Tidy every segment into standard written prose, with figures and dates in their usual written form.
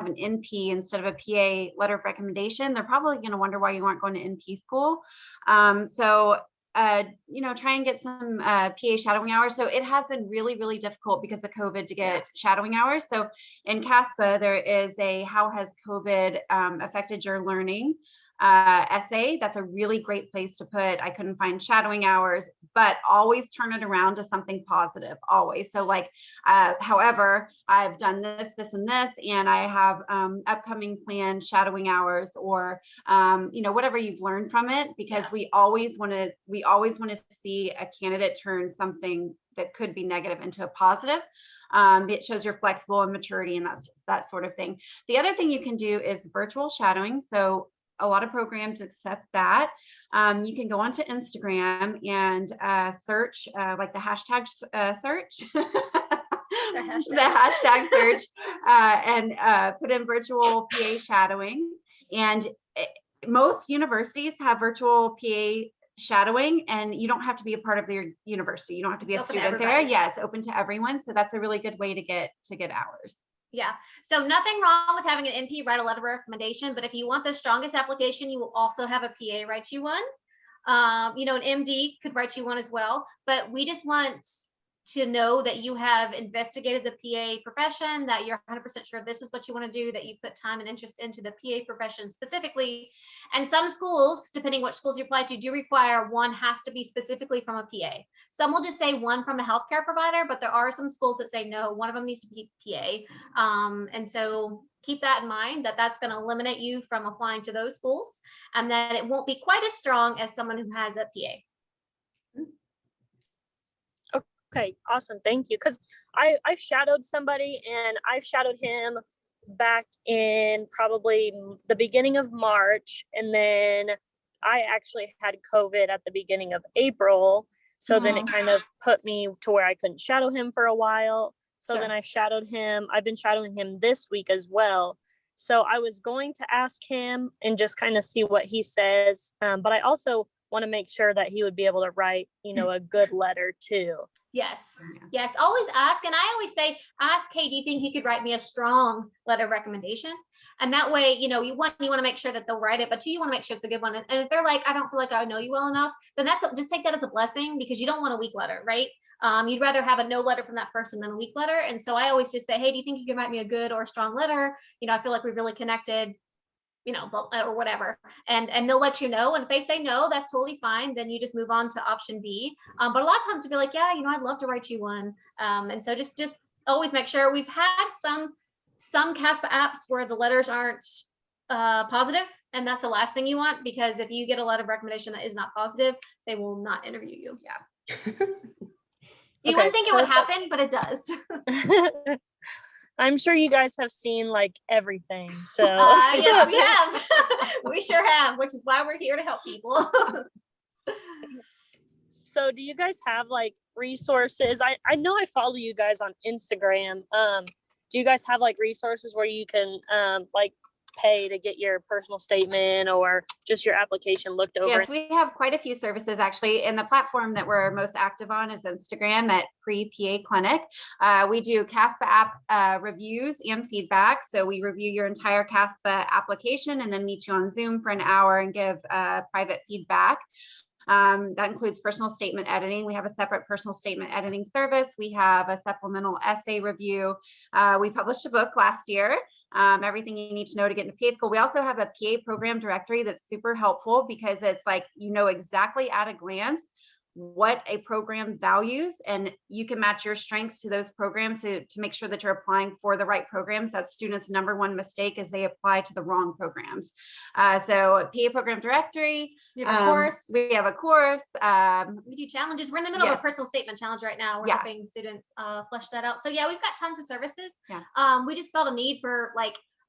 an NP instead of a PA letter of recommendation, they're probably going to wonder why you aren't going to NP school. Try and get some PA shadowing hours. So it has been really, really difficult because of COVID to get shadowing hours. So in CASPA, there is a how has COVID affected your learning essay. That's a really great place to put, I couldn't find shadowing hours, but always turn it around to something positive, always. So like, however, I've done this, this, and this, and I have upcoming planned shadowing hours, or, whatever you've learned from it, because we always want to see a candidate turn something that could be negative into a positive. It shows you're flexible and maturity and that sort of thing. The other thing you can do is virtual shadowing. So a lot of programs accept that. You can go onto Instagram and search like the hashtag search, the hashtag search, and put in virtual PA shadowing. And most universities have virtual PA shadowing, and you don't have to be a part of their university. You don't have to be a student there. Yeah, it's open to everyone. So that's a really good way to get hours. Yeah. So nothing wrong with having an NP write a letter of recommendation, but if you want the strongest application, you will also have a PA write you one. An MD could write you one as well, but we just want to know that you have investigated the PA profession, that you're 100% sure this is what you want to do, that you put time and interest into the PA profession specifically. And some schools, depending what schools you apply to, do require one has to be specifically from a PA. Some will just say one from a healthcare provider, but there are some schools that say no, one of them needs to be PA. And so keep that in mind, that that's going to eliminate you from applying to those schools, and that it won't be quite as strong as someone who has a PA. Okay, awesome. Thank you. Because I've shadowed somebody, and I've shadowed him back in probably the beginning of March. And then I actually had COVID at the beginning of April. So then it kind of put me to where I couldn't shadow him for a while. So then I shadowed him. I've been shadowing him this week as well. So I was going to ask him and just kind of see what he says. But I also want to make sure that he would be able to write, a good letter too. Yes. Always ask. And I always say, ask, hey, do you think you could write me a strong letter of recommendation? And that way, you want to make sure that they'll write it, but two, you want to make sure it's a good one. And if they're like, I don't feel like I know you well enough, then just take that as a blessing, because you don't want a weak letter, right? You'd rather have a no letter from that person than a weak letter. And so I always just say, hey, do you think you can write me a good or a strong letter? I feel like we've really connected, or whatever, and they'll let you know. And if they say no, that's totally fine. Then you just move on to option B. But a lot of times they'll be like, yeah, I'd love to write you one. And so just always make sure. We've had some CASPA apps where the letters aren't positive, and that's the last thing you want, because if you get a letter of recommendation that is not positive, they will not interview you. You wouldn't think it would happen, but it does. I'm sure you guys have seen like everything. So yes, we have. We sure have, which is why we're here to help people. So do you guys have like resources? I know I follow you guys on Instagram. Do you guys have like resources where you can like pay to get your personal statement or just your application looked over? Yes, we have quite a few services actually. And the platform that we're most active on is Instagram at Pre-PA Clinic. We do CASPA app reviews and feedback. So we review your entire CASPA application and then meet you on Zoom for an hour and give private feedback. That includes personal statement editing. We have a separate personal statement editing service. We have a supplemental essay review. We published a book last year, everything you need to know to get into PA school. We also have a PA program directory that's super helpful, because it's like, exactly at a glance what a program values, and you can match your strengths to those programs to make sure that you're applying for the right programs. That's students' number one mistake, is they apply to the wrong programs. So PA program directory. We have a course. We have a course. We do challenges. We're in the middle of a personal statement challenge right now. We're helping students flesh that out. So yeah, we've got tons of services. We just felt a need for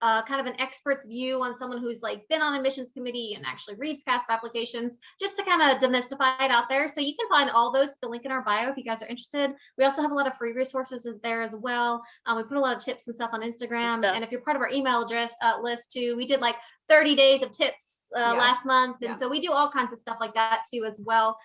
kind of an expert's view on someone who's been on admissions committee and actually reads CASP applications, just to kind of demystify it out there. So you can find all those, the link in our bio if you guys are interested. We also have a lot of free resources there as well. We put a lot of tips and stuff on Instagram. And if you're part of our email address list too, we did 30 days of tips Yeah. last month. And Yeah. so we do all kinds of stuff like that too as well.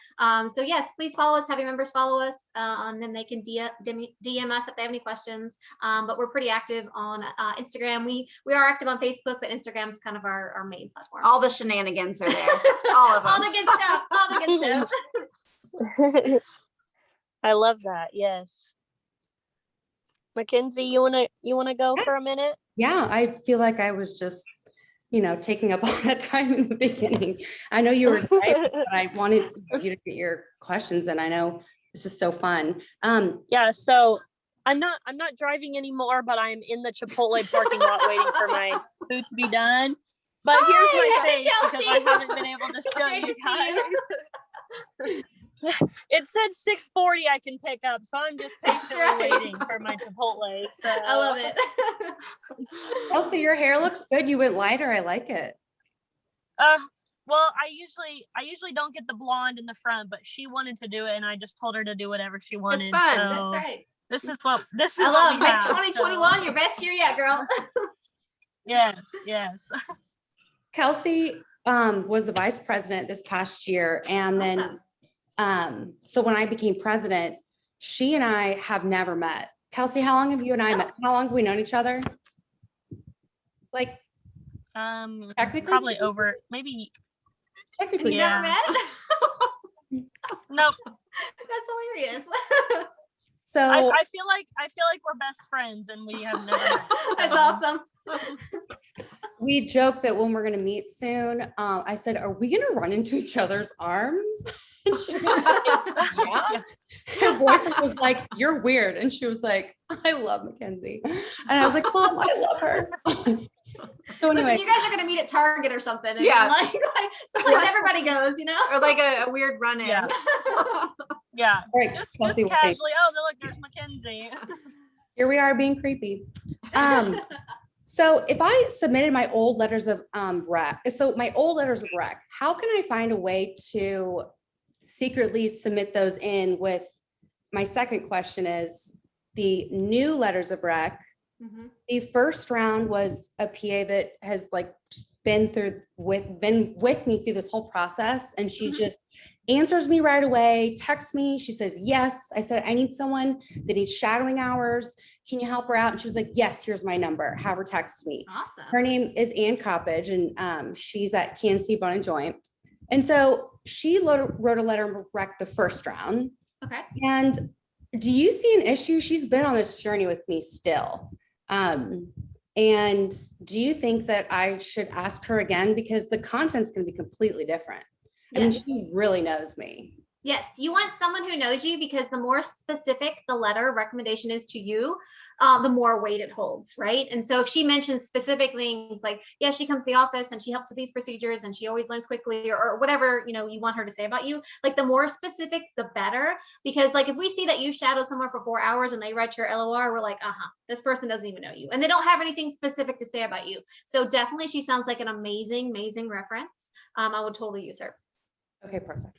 So yes, please follow us, have your members follow us, and then they can DM us if they have any questions. But we're pretty active on Instagram. We are active on Facebook, but Instagram's kind of our main platform. All the shenanigans are there. All of them. All the good stuff. All the good stuff. I love that. Yes. Makenzie, you wanna go for a minute? Yeah, I feel like I was just, taking up all that time in the beginning. I know you were driving, but I wanted you to get your questions, and I know this is so fun. Yeah, so I'm not driving anymore, but I'm in the Chipotle parking lot waiting for my food to be done. But here's my face because I haven't been able to show you guys. It said 6:40 I can pick up, so I'm just patiently waiting for my Chipotle. So I love it. Also, your hair looks good. You went lighter. I like it. Well, I usually don't get the blonde in the front, but she wanted to do it, and I just told her to do whatever she wanted. It's fun. So That's right. this is what I love we have, 2021, your best year yet, girl. Yes. Kelsi was the vice president this past year, and then so when I became president, she and I have never met. Kelsi, how long have you and I met? How long have we known each other? Like, technically, probably over maybe. Technically, Never met? Nope. That's hilarious. So I feel like we're best friends, and we have never met. So. That's awesome. we joke that when we're going to meet soon, I said, "Are we going to run into each other's arms?" And she was like, "Yeah." Her boyfriend was like, "You're weird," and she was like, "I love Makenzie," and I was like, "Mom, I love her." So anyway, Listen, you guys are gonna meet at Target or something. And Yeah. like someplace everybody goes, Or like a weird run-in. Yeah. Yeah. right, Just Kelsi, casually. Oh, look, there's Makenzie. here we are being creepy. So if I submitted my old letters of rec, how can I find a way to secretly submit those in with, my second question is the new letters of rec. Mhm. The first round was a PA that has like just been with me through this whole process, and she just answers me right away, texts me. She says, yes. I said, I need someone that needs shadowing hours. Can you help her out? And she was like, yes, here's my number. Have her text me. Awesome. Her name is Ann Coppage, and she's at Kansas City Bone and Joint. And so she wrote a letter of rec the first round. Okay. And do you see an issue? She's been on this journey with me still. And do you think that I should ask her again? Because the content's going to be completely different. I mean, she really knows me. Yes, you want someone who knows you, because the more specific the letter recommendation is to you, the more weight it holds, right? And so if she mentions specific things like, yeah, she comes to the office and she helps with these procedures and she always learns quickly, or whatever, you want her to say about you, like the more specific, the better. Because like if we see that you shadowed somewhere for 4 hours and they write your LOR, we're like, this person doesn't even know you. And they don't have anything specific to say about you. So definitely she sounds like an amazing reference. I would totally use her. Okay, perfect.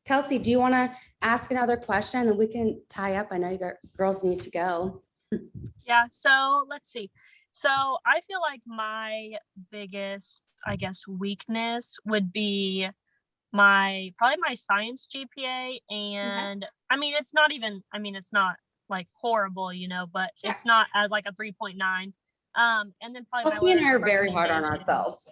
Kelsi, do you want to ask another question and we can tie up? I know you girls need to go. Yeah, so let's see. So I feel like my biggest, I guess, weakness would be probably my science GPA. And I mean, it's not like horrible, but Sure. It's not at like a 3.9. And then probably Kelsi and I are very hard on ourselves.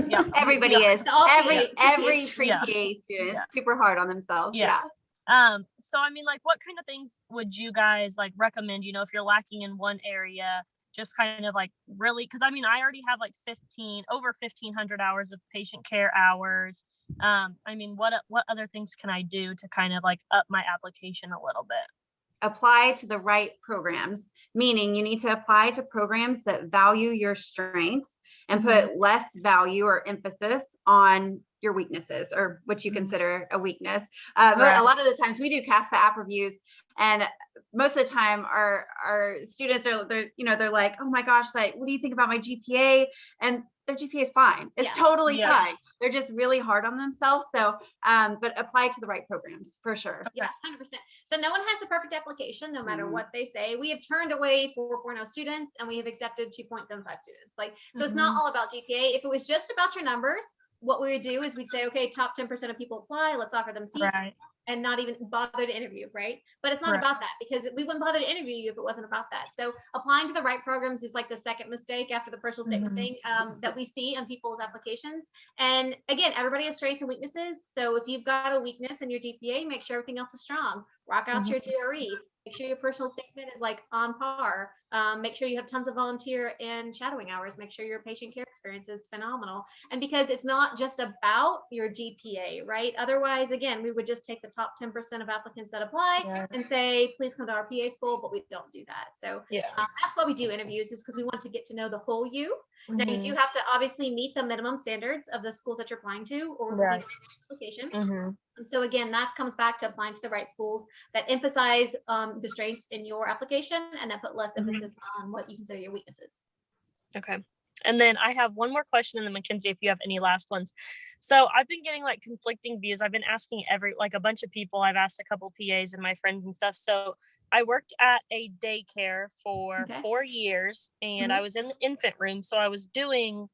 Yeah. Everybody is. So all Every PA pre-PA student is super hard on themselves. Yeah. So I mean, like, what kind of things would you guys like recommend, if you're lacking in one area, just kind of like really, because I mean, I already have like over 1,500 hours of patient care hours. I mean, what other things can I do to kind of like up my application a little bit? Apply to the right programs, meaning you need to apply to programs that value your strengths and put less value or emphasis on your weaknesses or what you Mhm. consider a weakness. Right. A lot of the times we do CASPA app reviews, and most of the time our students are, they're like, oh my gosh, like, what do you think about my GPA? And their GPA is fine. It's Yeah. totally Yeah. fine. They're just really hard on themselves. So, but apply to the right programs for sure. Yeah, 100%. So no one has the perfect application, no matter Mhm. what they say. We have turned away 4.0 students and we have accepted 2.75 students. Like, so it's not all about GPA. If it was just about your numbers, what we would do is we'd say, okay, top 10% of people apply, let's offer them seats. Right. And not even bother to interview, right? But it's not Right. about that, because we wouldn't bother to interview you if it wasn't about that. So applying to the right programs is like the second mistake after the personal statement Mhm. thing that we see on people's applications. And again, everybody has strengths and weaknesses. So if you've got a weakness in your GPA, make sure everything else is strong. Rock out your GRE. Make sure your personal statement is like on par. Make sure you have tons of volunteer and shadowing hours. Make sure your patient care experience is phenomenal. And because it's not just about your GPA, right? Otherwise, again, we would just take the top 10% of applicants that apply Yeah. and say, please come to our PA school, but we don't do that. So Yeah. that's why we do interviews, is because we want to get to know the whole you. Now, you Mhm. do have to obviously meet the minimum standards of the schools that you're applying to or Right. application. Mhm. And so again, that comes back to applying to the right schools that emphasize the strengths in your application and that put less emphasis on what you consider your weaknesses. Okay. And then I have one more question, and then Makenzie, if you have any last ones. So I've been getting like conflicting views. I've been asking a bunch of people. I've asked a couple PAs and my friends and stuff. So I worked at a daycare for Okay. 4 years, and Mhm. I was in the infant room. So I was doing,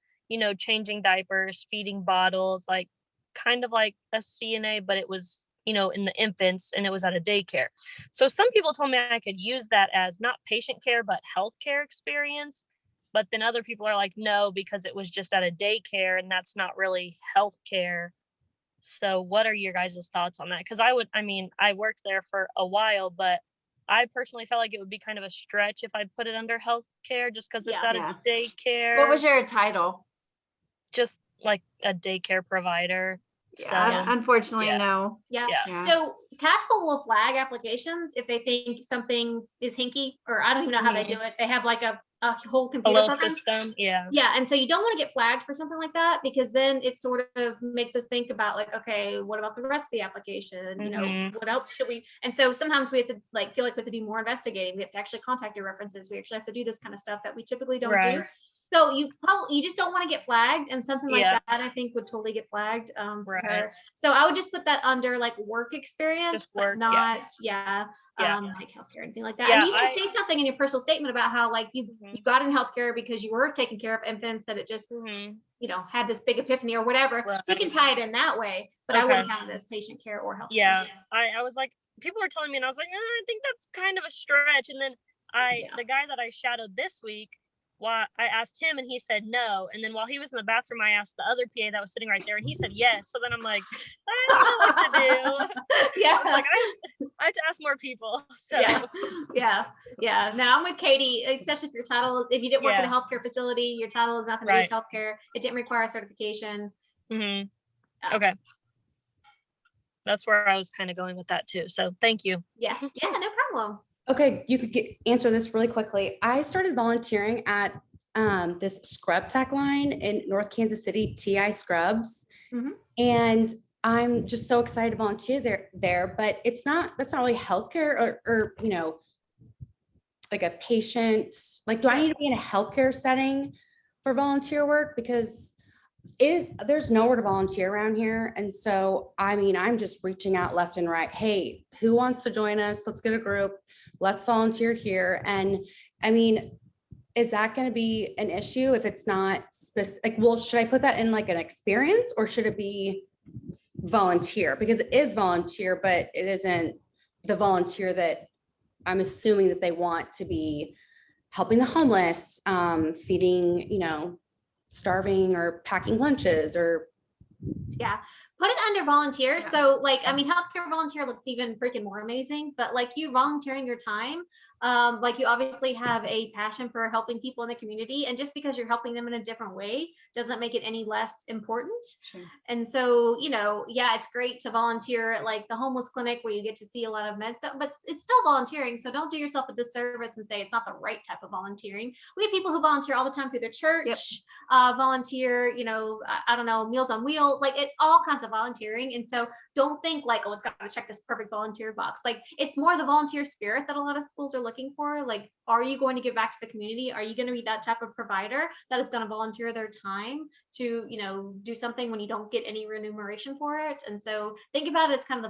changing diapers, feeding bottles, like kind of like a CNA, but it was, in the infants, and it was at a daycare. So some people told me I could use that as not patient care, but healthcare experience. But then other people are like, no, because it was just at a daycare and that's not really healthcare. So what are your guys' thoughts on that? Because I worked there for a while, but I personally felt like it would be kind of a stretch if I put it under healthcare just because it's Yeah. at Yeah. a daycare. What was your title? Just like a daycare provider. Yeah, So unfortunately, yeah. no. Yeah. Yeah. So CASPA will flag applications if they think something is hinky, or I don't even know how they do it. They have like a whole a computer little program. system. Yeah. Yeah, and so you don't want to get flagged for something like that, because then it sort of makes us think about like, okay, what about the rest of the application? Mhm. What else should we? And so sometimes we have to feel like we have to do more investigating. We have to actually contact your references. We actually have to do this kind of stuff that we typically don't do. Right. So you just don't want to get flagged, and something like Yeah. that I think would totally get flagged for Right. her. So I would just put that under like work experience, Just work, but yeah. not Yeah. like healthcare or anything like that. Yeah, And you can say something in your personal statement about how like you Mhm. got in healthcare because you were taking care of infants, and it just Mhm. had this big epiphany or whatever. So you can tie it in that way, but I wouldn't Okay. count it as patient care or healthcare. Yeah, I was like, people were telling me, and I was like, I think that's kind of a stretch. And then Yeah. the guy that I shadowed this week, I asked him, and he said no. And then while he was in the bathroom, I asked the other PA that was sitting right there, and he said yes. So then I'm like, I don't know what to do. Yeah. I was like, I have to ask more people. So Yeah. Now I'm with Katie, especially if your title, if you didn't work at a healthcare facility, your title is nothing to do with healthcare. It didn't require certification. Mhm. Yeah. Okay. That's where I was kind of going with that too. So thank you. Yeah, no problem. Okay, you could answer this really quickly. I started volunteering at this scrub tech line in North Kansas City, TI Scrubs, Mhm. and I'm just so excited to volunteer there. But that's not really healthcare or like a patient. Like, do I need to be in a healthcare setting for volunteer work? Because there's nowhere to volunteer around here. And so, I'm just reaching out left and right. Hey, who wants to join us? Let's get a group. Let's volunteer here. And is that going to be an issue if it's not specific? Well, should I put that in like an experience, or should it be volunteer? Because it is volunteer, but it isn't the volunteer that I'm assuming that they want to be helping the homeless, feeding, starving or packing lunches or. Yeah, put it under volunteer. Yeah. So healthcare volunteer looks even freaking more amazing, but like you volunteering your time Like you obviously have a passion for helping people in the community, and just because you're helping them in a different way doesn't make it any less important. Sure. And so, yeah, it's great to volunteer at like the homeless clinic where you get to see a lot of med stuff, but it's still volunteering. So don't do yourself a disservice and say it's not the right type of volunteering. We have people who volunteer all the time through their church, Yep. Volunteer, I don't know, Meals on Wheels, like all kinds of volunteering. And so don't think like, oh, it's got to check this perfect volunteer box. Like it's more the volunteer spirit that a lot of schools are looking for. Like, are you going to give back to the community? Are you going to be that type of provider that is going to volunteer their time to, do something when you don't get any remuneration for it? And so think about it as kind of the